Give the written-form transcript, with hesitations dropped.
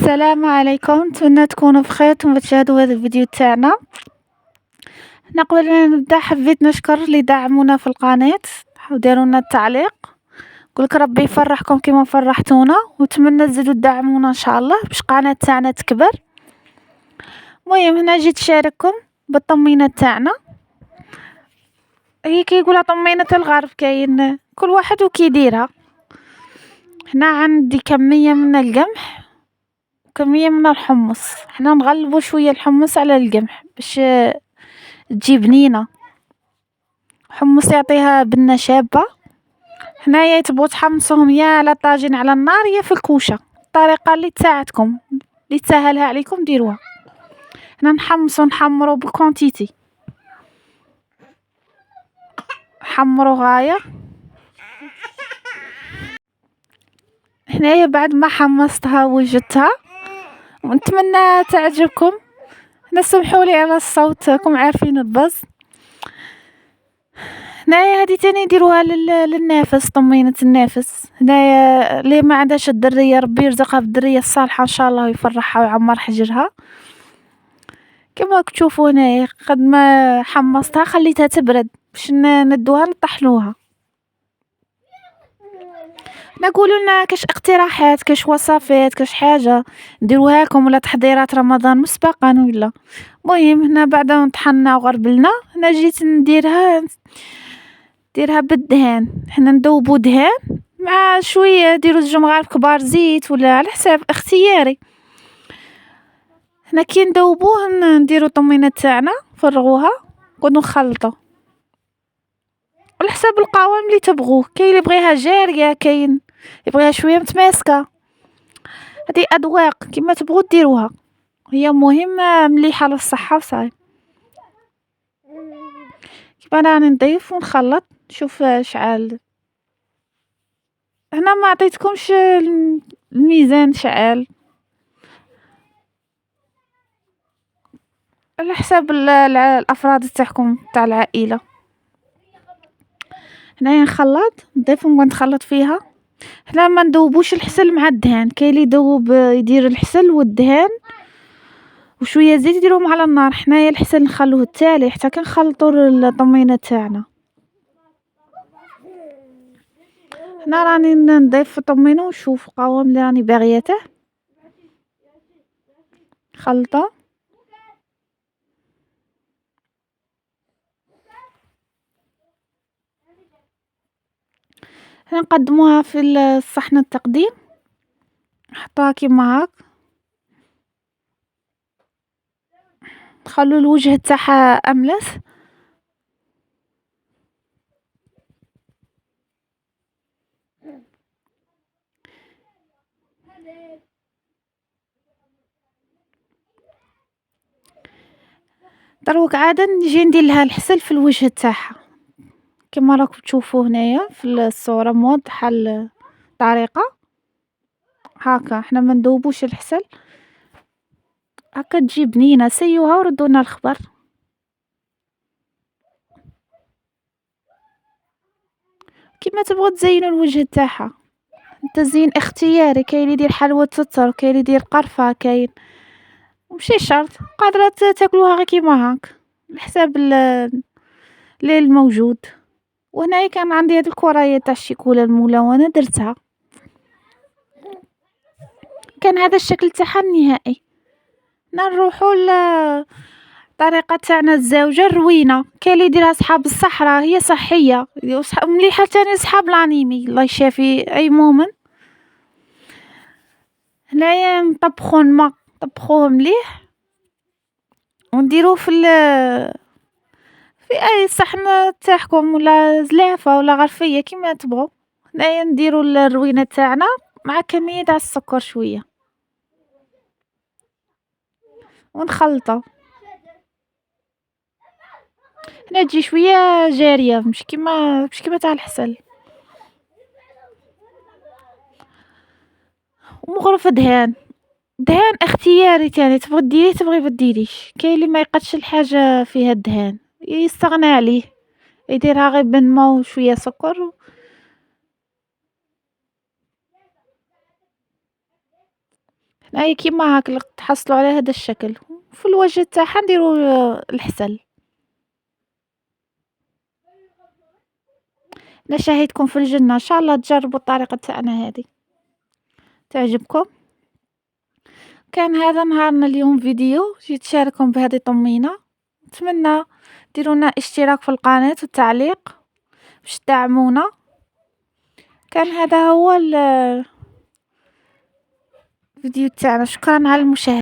السلام عليكم، نتمنى تكونوا بخير وانتم تشاهدوا هذا الفيديو تاعنا. هنا قبل ما نبدا حبيت نشكر اللي دعمونا في القناة وديروا لنا التعليق. نقولك ربي يفرحكم كيما فرحتونا، ونتمنى تزيدوا تدعمونا ان شاء الله باش القناة تاعنا تكبر. المهم هنا جيت نشارككم بالطمينة تاعنا. هي كيقولها طمينة الغرب، كاين كل واحد وكيديرها. هنا عندي كمية من القمح وكمية من الحمص. حنا نغلبوا شوية الحمص على القمح باش تجي بنينة. حمص يعطيها بنة شابة. هنايا تبغوا تحمصوهم يا على طاجين على النار يا في الكوشة، الطريقة اللي تساعدكم اللي تسهلها عليكم ديروها. هنا نحمصو نحمرو بكونتيتي، حمرو غاية. هنايا بعد ما حمصتها وجدتها ونتمنى تعجبكم. نسمحولي على الصوت، راكم عارفين البز. هنايا هادي تاني يديروها للنافس، طمينة النافس. هنايا اللي ما عندهاش الدرية ربي يرزقها بالدرية الصالحة ان شاء الله ويفرحها ويعمر حجرها. كما تشوفوا هنايا قد ما حمصتها خليتها تبرد باش ندوها نطحنوها. نقولوا لنا كاش اقتراحات، كاش وصفات، كاش حاجه نديروها لكم، ولا تحضيرات رمضان مسبقا ولا. المهم هنا بعد ما طحنا وغربلنا هنا جيت نديرها بالدهان. حنا ندوبو دهان مع شويه، ديروا 2 مغارف كبار زيت ولا على حساب اختياري. هنا كي ندوبوه نديرو الطمينه تاعنا نفرغوها ونقعدو نخلطو على حساب القوام اللي تبغوه. كاين اللي يبغيها جاريه، كاين يبغيها شويه متماسكه. هذه اذواق كيما تبغوا ديروها، هي مهمه مليحه للصحه وصاي. كيما راني نضيف ونخلط. شوف شعال. هنا ما عطيتكمش الميزان شعال على حساب الافراد تاعكم تاع العائله. هنايا نخلط نضيف ونخلط فيها. هنا ما ندوبوش الحسل مع الدهان، كاين اللي يدوب يدير الحسل والدهان وشويه زيت يديرهم على النار. حنايا الحسل نخلوه التالي حتى كنخلطوا الطمينه تاعنا. هنا راني نضيف الطمينه ونشوف القوام اللي راني باغيته. خلطه. هنا نقدموها في الصحن التقديم، نحطوها كيما هاك، نخلو الوجه تاعها املس. دروك عاده نجي ندير لها الحسل في الوجه تاعها كما راكم تشوفوا هنايا في الصوره موضحه الطريقه هكا. احنا ما ندوبوش الحسل هكا تجي بنينه. سيوها وردونا الخبر. كيما تبغوا تزينوا الوجه تاعها، التزيين اختياري. كاين اللي يدير حلوى تتر، كاين اللي يدير قرفه، كاين ماشي شرط. قادره تاكلوها غير كيما هاك على حساب اللي الموجود. وهنايا كان عندي هاد الكرايه تاع الشيكولا الملونه درتها، كان هذا الشكل تاعها النهائي. نروحوا الطريقه تاعنا الزوجه الروينه. كاين اللي يديرها صحاب الصحراء، هي صحيه مليحه تاني صحاب الانيمي الله يشافي اي مؤمن. هنايا نطبخوا الماء، نطبخوه مليح ونديروه في اي صحن تاعكم ولا زلافه ولا غرفيه كيما تبغوا. هنايا نديروا الروينه تاعنا مع كميه تاع السكر شويه ونخلطه. هنا تجي شويه جاريه مش كيما تاع الحسل. ومغرفه دهان اختياري تاني، تبغي ديريه تبغي ما ديريش. كاين اللي ما يقدش الحاجه فيها الدهان يستغنى عليه، يديرها غير بالماء وشويه سكر. هنايا كيما هاك تحصلوا على هذا الشكل، في الوجه تاعها نديروا الحسل. نشاهدكم في الجنة إن شاء الله تجربوا الطريقة تاعنا هذه تعجبكم. كان هذا نهارنا اليوم فيديو جيت شارككم بهذه طمينة. نتمنى ديرونا اشتراك في القناة وتعليق باش تدعمونا. كان هذا هو الفيديو تاعنا. شكرا على المشاهدة.